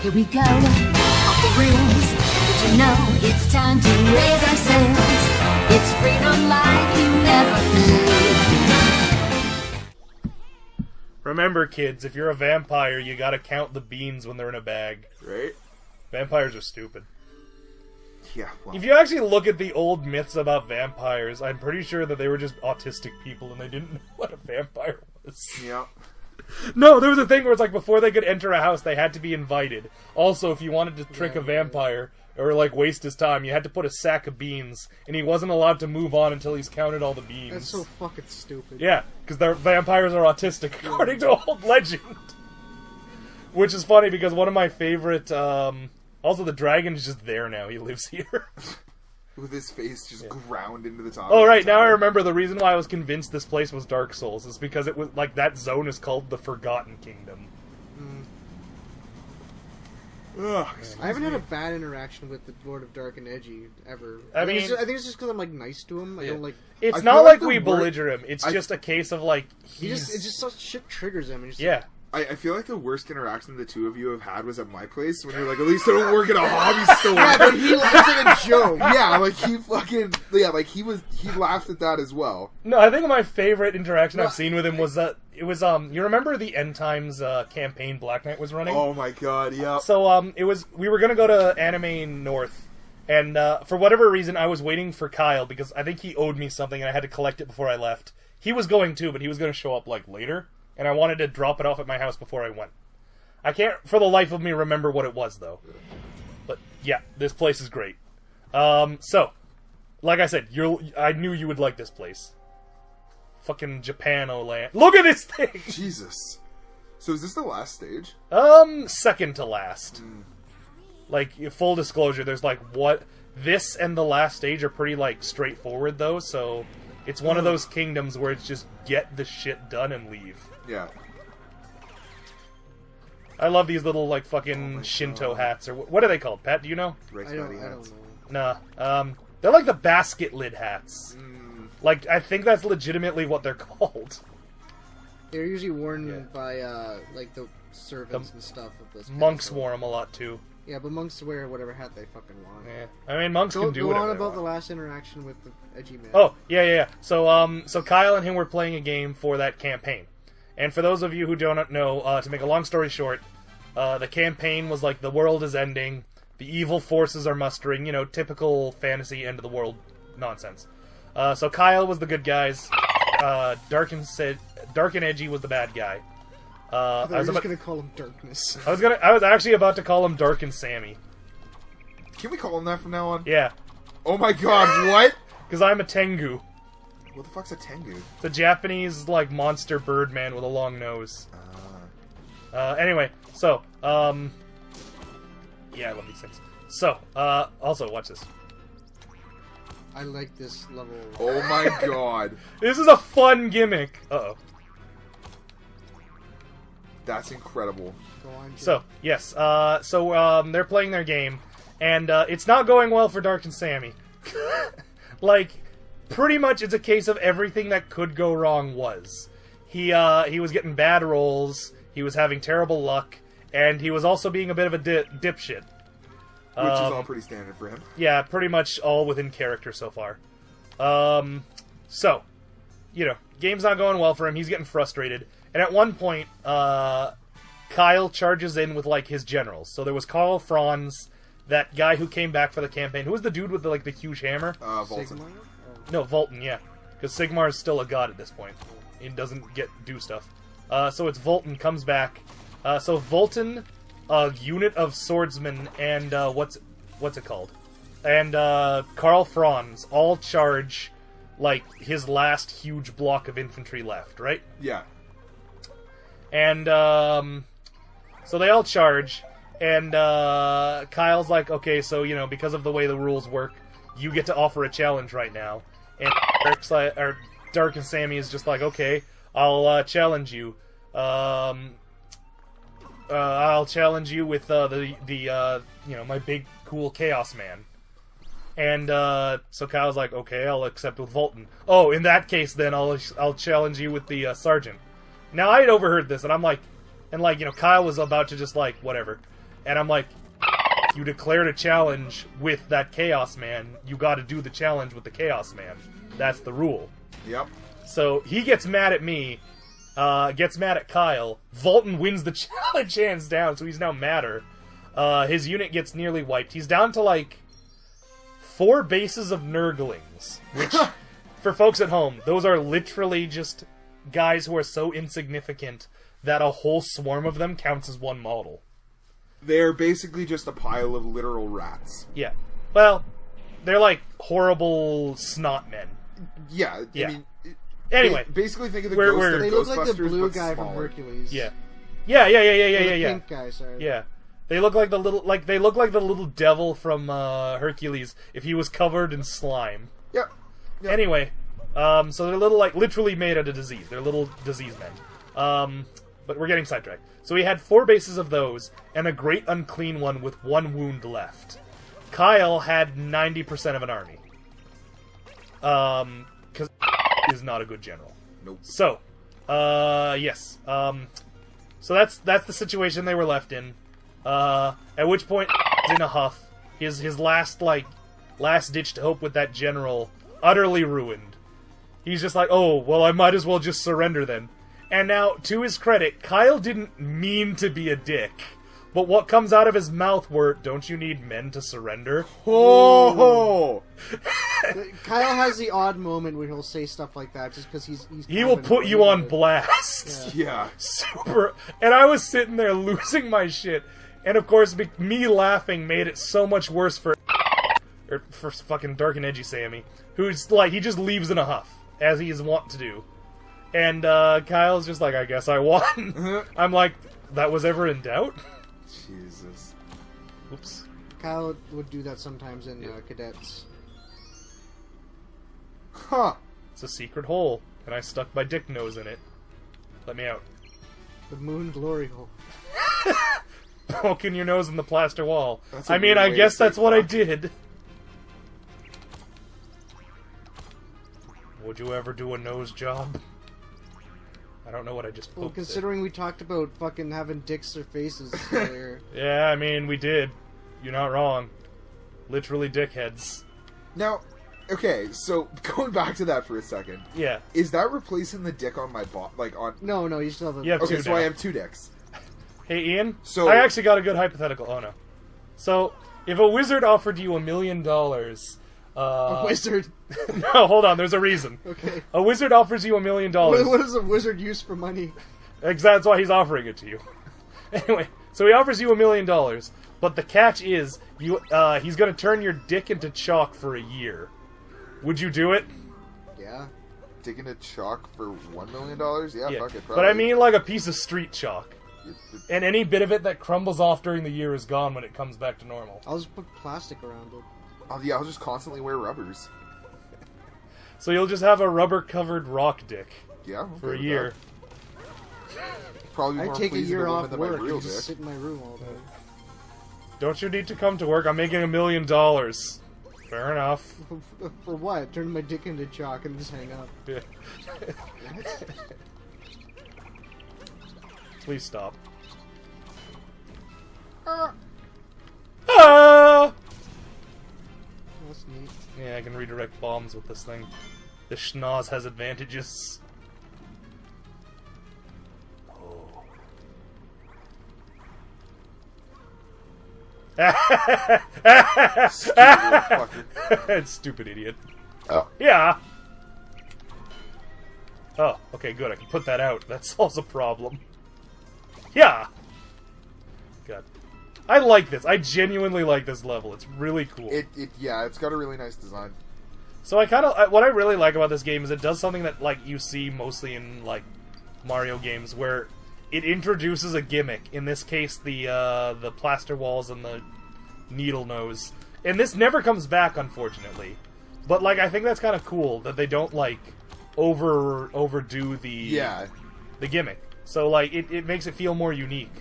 Here we go, off the rails. But you know it's time to raise our sails. It's freedom like you never knew. Remember, kids, if you're a vampire, you gotta count the beans when they're in a bag. Right? Vampires are stupid. Yeah, well. If you actually look at the old myths about vampires, I'm pretty sure that they were just autistic people and they didn't know what a vampire was. Yeah. No, there was a thing where it's like before they could enter a house, they had to be invited. Also, if you wanted to trick a vampire or like waste his time, you had to put a sack of beans, and he wasn't allowed to move on until he's counted all the beans. That's so fucking stupid. Yeah, because their vampires are autistic, according to old legend. Which is funny because one of my favorite. Also, the dragon is just there now. He lives here. With his face just ground into the top. Oh, of right. the Now I tower. remember the reason why I was convinced this place was Dark Souls is because it was like that zone is called the Forgotten Kingdom. Ugh, I haven't had a bad interaction with the Lord of Dark and Edgy ever. I think mean- I think it's just because I'm like nice to him. I don't like. It's I not feel like like the we word- belliger him. It's just a case of like It just such shit triggers him. And just yeah. I feel like the worst interaction the two of you have had was at my place when you're like, at least I don't work at a hobby store. Yeah, but he laughs like a joke. Yeah, like he fucking he laughed at that as well. No, I think my favorite interaction I've seen with him was it was you remember the End Times campaign Black Knight was running? Oh my god, yeah. So it was we were gonna go to Anime North, and for whatever reason I was waiting for Kyle because I think he owed me something and I had to collect it before I left. He was going too, but he was gonna show up like later, and I wanted to drop it off at my house before I went. I can't for the life of me remember what it was though. But yeah, this place is great. So like I said, I knew you would like this place. Fucking Japano-land. Look at this thing! Jesus. So is this the last stage? Second to last. Like, full disclosure, there's like this and the last stage are pretty like straightforward though, so it's one of those kingdoms where it's just get the shit done and leave. Yeah. I love these little like fucking Shinto hats, or what are they called, Pat? Do you know? Rice I patty don't hats. know. Nah. They're like the basket lid hats. Like, I think that's legitimately what they're called. They're usually worn by like the servants and stuff. Of this Monks wore them a lot too. Yeah, but monks wear whatever hat they fucking want. Yeah. I mean, monks Go can do on whatever they about want. the last interaction with the Edgy man. Oh, yeah. So Kyle and him were playing a game for that campaign. And for those of you who don't know, to make a long story short, the campaign was like the world is ending, the evil forces are mustering, you know, typical fantasy end of the world nonsense. So Kyle was the good guys, Dark and Edgy was the bad guy. I was just gonna call him Darkness. I was actually about to call him Dark and Sammy. Can we call him that from now on? Yeah, Oh my god, what? because I'm a Tengu. What the fuck's a Tengu? It's a Japanese, like, monster bird man with a long nose. Anyway, so, yeah, I love these things. So, also, watch this. I like this level. Oh my god. This is a fun gimmick. Uh-oh. That's incredible. Go on, Jim. So, yes, they're playing their game, and, it's not going well for Dark and Sammy. Like, pretty much it's a case of everything that could go wrong was. He was getting bad rolls, he was having terrible luck, and he was also being a bit of a dipshit. Which is all pretty standard for him. Yeah, pretty much all within character so far. So, you know, game's not going well for him, he's getting frustrated. And at one point, Kyle charges in with, like, his generals. So there was Karl Franz, that guy who came back for the campaign. Who was the dude with, the huge hammer? Volton. Sigmar? No, Volton, yeah. Because Sigmar is still a god at this point. He doesn't do stuff. So it's Volton comes back. So Volton, a unit of swordsmen, and what's it called? And Karl Franz all charge, like, his last huge block of infantry left, right? Yeah. And so they all charge, and Kyle's like, okay, so, you know, because of the way the rules work, you get to offer a challenge right now. And Dark and Sammy is just like, okay, I'll challenge you. I'll challenge you with you know, my big cool Chaos Man. And so Kyle's like, okay, I'll accept with Volton. Oh, in that case, then I'll challenge you with the Sergeant. Now I had overheard this, and I'm like, you know, Kyle was about to just like whatever, And I'm like, you declared a challenge with that Chaos Man. You got to do the challenge with the Chaos Man. That's the rule. Yep. So he gets mad at me, gets mad at Kyle. Volton wins the challenge hands down, so he's now madder. His unit gets nearly wiped. He's down to, like, 4 bases of Nurglings. Which, for folks at home, those are literally just guys who are so insignificant that a whole swarm of them counts as one model. They're basically just a pile of literal rats. Yeah. Well, they're like horrible snot men. Yeah, Yeah. I mean... Anyway. Basically think of the We're- ghost we're- of They look like the Ghostbusters, blue but guy from smaller. Hercules. Yeah. Or Yeah. the pink guy, sorry. Yeah. They look like the little devil from Hercules if he was covered in slime. Yep. Yep. Anyway, so they're little, like, literally made out of disease. They're little disease men. But we're getting sidetracked. So he had 4 bases of those, and a great unclean one with 1 wound left. Kyle had 90% of an army. Because is not a good general. Nope. So, yes. So that's the situation they were left in. At which point, he's in a huff. His last ditch to hope with that general utterly ruined. He's just like, oh, well, I might as well just surrender then. And now, to his credit, Kyle didn't mean to be a dick. But what comes out of his mouth were, don't you need men to surrender? Oh! Kyle has the odd moment where he'll say stuff like that just because he's He will put you on blast. Yeah. Super. And I was sitting there losing my shit. And of course, me laughing made it so much worse for fucking Dark and Edgy Sammy, who's like, he just leaves in a huff, as he is wont to do. And Kyle's just like, I guess I won. I'm like, that was ever in doubt? Jesus. Oops. Kyle would do that sometimes in cadets. Huh. It's a secret hole, and I stuck my dick nose in it. Let me out. The moon glory hole. Poking your nose in the plaster wall. That's a I mean, weird I way guess to say that's what I fuck. did. Would you ever do a nose job? I don't know what I just poked Well, considering we talked about fucking having dicks or faces earlier. Yeah, I mean, we did. You're not wrong. Literally dickheads. Now, okay, so going back to that for a second, Yeah. is that replacing the dick on my bot? Like on? No, you still have a... You have Okay, two so now. I have 2 dicks. Hey, Ian? So- I actually got a good hypothetical. Oh, no. So, if a wizard offered you $1 million... a wizard. No, hold on, there's a reason. Okay. A wizard offers you $1 million. What does a wizard use for money? That's why he's offering it to you. Anyway, so he offers you $1 million, but the catch is he's going to turn your dick into chalk for a year. Would you do it? Yeah. Digging a chalk for $1 million? Yeah, fuck it. Probably. But I mean like a piece of street chalk. And any bit of it that crumbles off during the year is gone when it comes back to normal. I'll just put plastic around it. Yeah, I'll just constantly wear rubbers. So you'll just have a rubber-covered rock dick Yeah, I'm okay for a with year. that. Probably I more take a pleasing year to women off than my work real and just dick. sit in my room all day. Don't you need to come to work? I'm making $1 million. Fair enough. For what? Turn my dick into chalk and just hang up. Please stop. Ah! That's neat. Yeah, I can redirect bombs with this thing. The schnoz has advantages. Oh. Stupid little fucker. Stupid idiot. Oh. Yeah. Oh, okay, good. I can put that out. That solves a problem. Yeah. God. I like this. I genuinely like this level. It's really cool. Yeah, it's got a really nice design. So what I really like about this game is it does something that, like, you see mostly in, like, Mario games, where it introduces a gimmick. In this case, the plaster walls and the needle nose. And this never comes back, unfortunately. But, like, I think that's kind of cool that they don't, like, overdo the gimmick. So, like, it makes it feel more unique.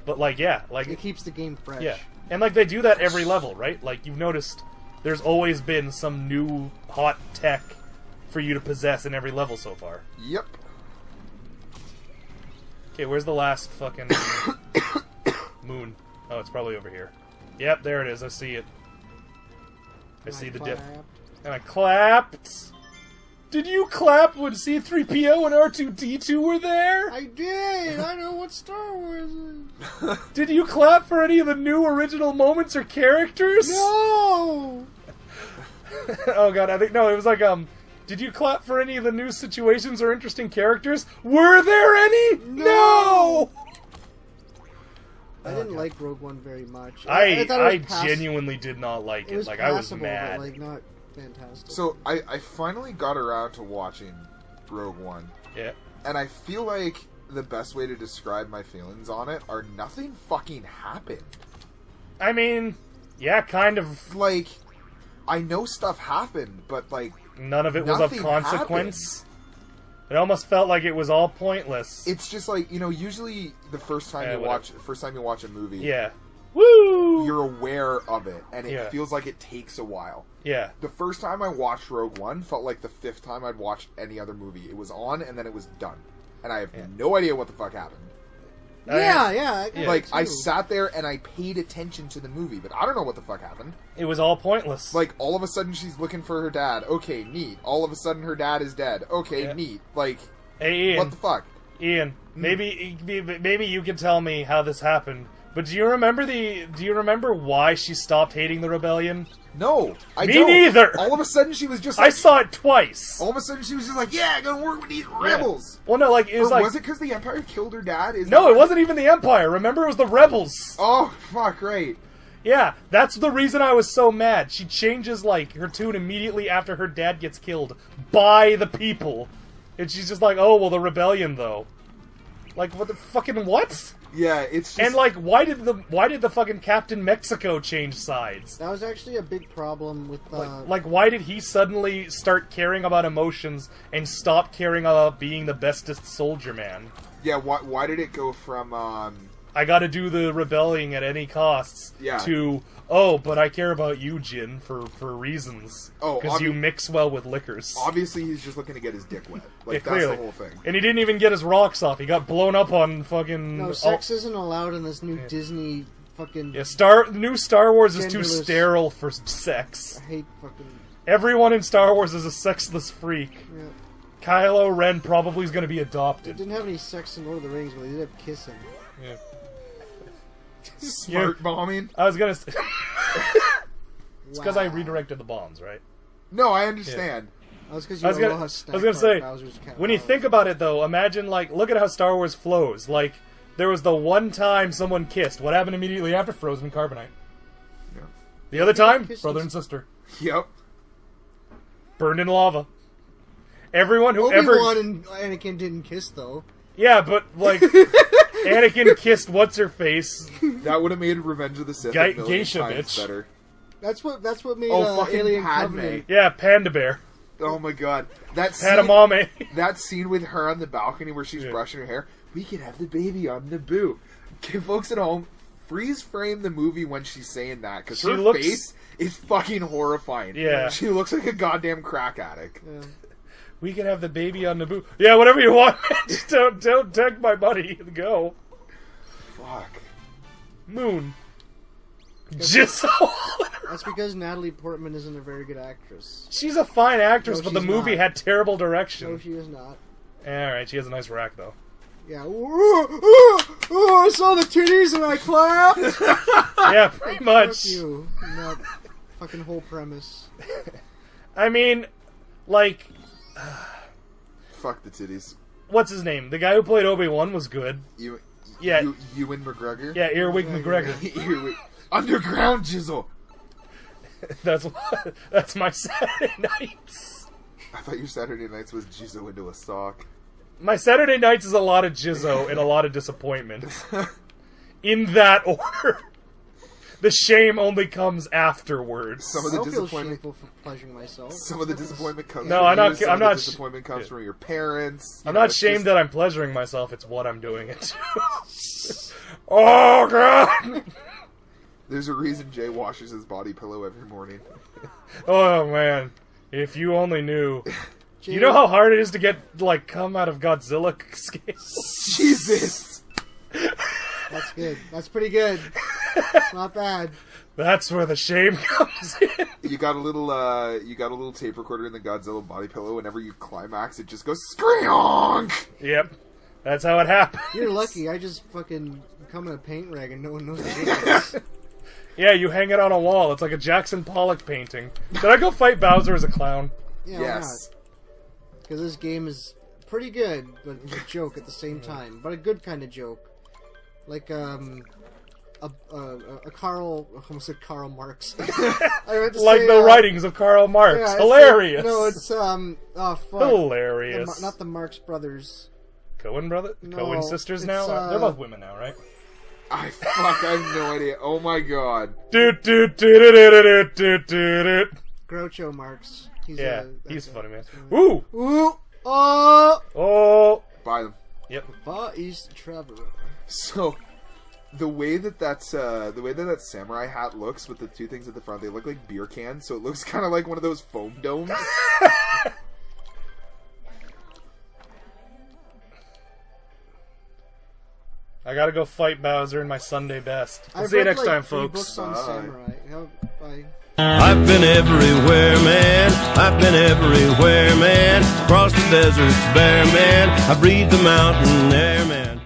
But, like, yeah, like... It keeps the game fresh. Yeah. And, like, they do that every level, right? Like, you've noticed there's always been some new hot tech for you to possess in every level so far. Yep. Okay, where's the last fucking moon? Oh, it's probably over here. Yep, there it is. I see it. I see the dip. And I clapped. Did you clap when C-3PO and R2-D2 were there? I did. I know what Star Wars is. Did you clap for any of the new original moments or characters? No. Oh god, I think no. It was like Did you clap for any of the new situations or interesting characters? Were there any? No. I didn't like Rogue One very much. I thought it was genuinely did not like it. was Like I was passable, mad. but, like, not fantastic. So I finally got around to watching Rogue One. Yeah. And I feel like the best way to describe my feelings on it are nothing fucking happened. I mean, yeah, kind of. Like, I know stuff happened, but like None of it was of nothing consequence. It almost felt like it was all pointless. It's just like, you know, usually the first time you watch a movie, Yeah. Woo! you're aware of it, and it Yeah. feels like it takes a while. Yeah. The first time I watched Rogue One felt like the 5th time I'd watched any other movie. It was on, and then it was done. And I have no idea what the fuck happened. Yeah. Like, I sat there and I paid attention to the movie, but I don't know what the fuck happened. It was all pointless. Like, all of a sudden she's looking for her dad. Okay, neat. All of a sudden her dad is dead. Okay, Yeah. neat. Like, hey, Ian. what the fuck? Ian, maybe you can tell me how this happened. But do you remember why she stopped hating the rebellion? No, I Me don't. neither. All of a sudden she was just I like, saw it twice. all of a sudden she was just like, yeah, I'm gonna work with these rebels. Well, no, like it Or was like was it because the Empire killed her dad? no, it wasn't even the Empire. Remember, it was the rebels. Oh, fuck, right. Yeah, that's the reason I was so mad. She changes like her tune immediately after her dad gets killed by the people, and she's just like, "Oh, well, the rebellion, though." Like, what the fucking what? Yeah, it's just... And like, why did the fucking Captain Mexico change sides? That was actually a big problem with Like, why did he suddenly start caring about emotions and stop caring about being the bestest soldier man? Yeah, why did it go from, I gotta do the rebelling at any costs, Yeah. to, oh, but I care about you, Jin, for reasons. Oh, because you mix well with liquors. obviously he's just looking to get his dick wet. Like, Yeah, that's clearly. the whole thing. And he didn't even get his rocks off. He got blown up on fucking... no, sex isn't allowed in this new Disney fucking... Yeah, new Star Wars is too Genderless. sterile for sex. I hate fucking... Everyone in Star Wars is a sexless freak. Yeah. Kylo Ren probably is going to be They adopted. didn't have any sex in Lord of the Rings, but they did have kissing. Yeah. Smart bombing? I was going to say... It's because I Wow. redirected the bombs, right? No, I understand. That's because I you was don't gonna, know how I stacked was gonna say, Bowser's cat when you was. think about it, though, imagine, like, look at how Star Wars flows. Like, there was the one time someone kissed. What happened immediately after? Frozen carbonite. Yeah. The other time, Kisses. brother and sister. Yep. Burned in lava. Everyone who Obi-Wan ever... and Anakin didn't kiss, though. Yeah, but, like, Anakin kissed what's-her-face. That would have made Revenge of the Sith Ge- a million geisha times bitch. better. That's what made Oh, fucking Alien Padme. Covenant. Yeah, Panda Bear. Oh my god. That scene, Padamame. that scene with her on the balcony where she's brushing her hair, we could have the baby on Naboo. Okay, folks at home, freeze frame the movie when she's saying that, because her looks- face is fucking horrifying. Yeah. She looks like a goddamn crack addict. Yeah. We can have the baby on Naboo. Yeah, whatever you want. Just don't take my money and go. Fuck. Moon. Just That's because Natalie Portman isn't a very good actress. She's a fine actress, No, but the she's movie not. had terrible direction. No, she is not. Alright, she has a nice rack, though. Yeah. I saw the titties and I clapped. Yeah, pretty Fuck much. you. That fucking whole premise. I mean, like, Fuck the titties. what's his name? The guy who played Obi-Wan was good. Yeah. Ewan McGregor? Yeah, Earwig McGregor. Earwig. Underground Jizzle. That's my Saturday nights. I thought your Saturday nights was Jizzo into a sock. My Saturday nights is a lot of jizzo and a lot of disappointment. In that order. The shame only comes afterwards. Some of I the don't feel disappointment. shameful for pleasuring myself. Some of the disappointment comes. No, from I'm you, not- some I'm of the not- disappointment comes from your parents. I'm not shamed that I'm pleasuring myself, it's what I'm doing it to. Oh, God! There's a reason Jay washes his body pillow every morning. Oh, man. If you only knew. Jay, You know how hard it is to get, like, cum out of Godzilla scales? Jesus. That's good. That's pretty good. Not bad. That's where the shame comes in. You got a little tape recorder in the Godzilla body pillow. Whenever you climax, it just goes screonk. Yep, that's how it happens. You're lucky. I just fucking come in a paint rag and no one knows what it is. Yeah, you hang it on a wall. It's like a Jackson Pollock painting. Did I go fight Bowser as a clown? Yeah, Yes. Because this game is pretty good, but it's a joke at the same time. But a good kind of joke. Like, a Karl... I almost said Karl Marx. I meant to Like say, the writings of Karl Marx. yeah, Hilarious. It's, oh, fuck. Hilarious. Not the Marx brothers. Cohen brother? No, Cohen sisters it's, now? They're both women now, right? I have no idea. Oh my god. Groucho Marx. He's funny, man. Woo! Ooh! Oh! Oh! Buy them. Yep. Far East Traveler. So, the way that samurai hat looks with the two things at the front, they look like beer cans, so it looks kind of like one of those foam domes. I gotta go fight Bowser in my Sunday best. I'll I've see you read, next like, time, 3 folks. books on samurai. Bye. I've been everywhere, man. I've been everywhere, man. Across the deserts bare, man. I breathe the mountain air, man.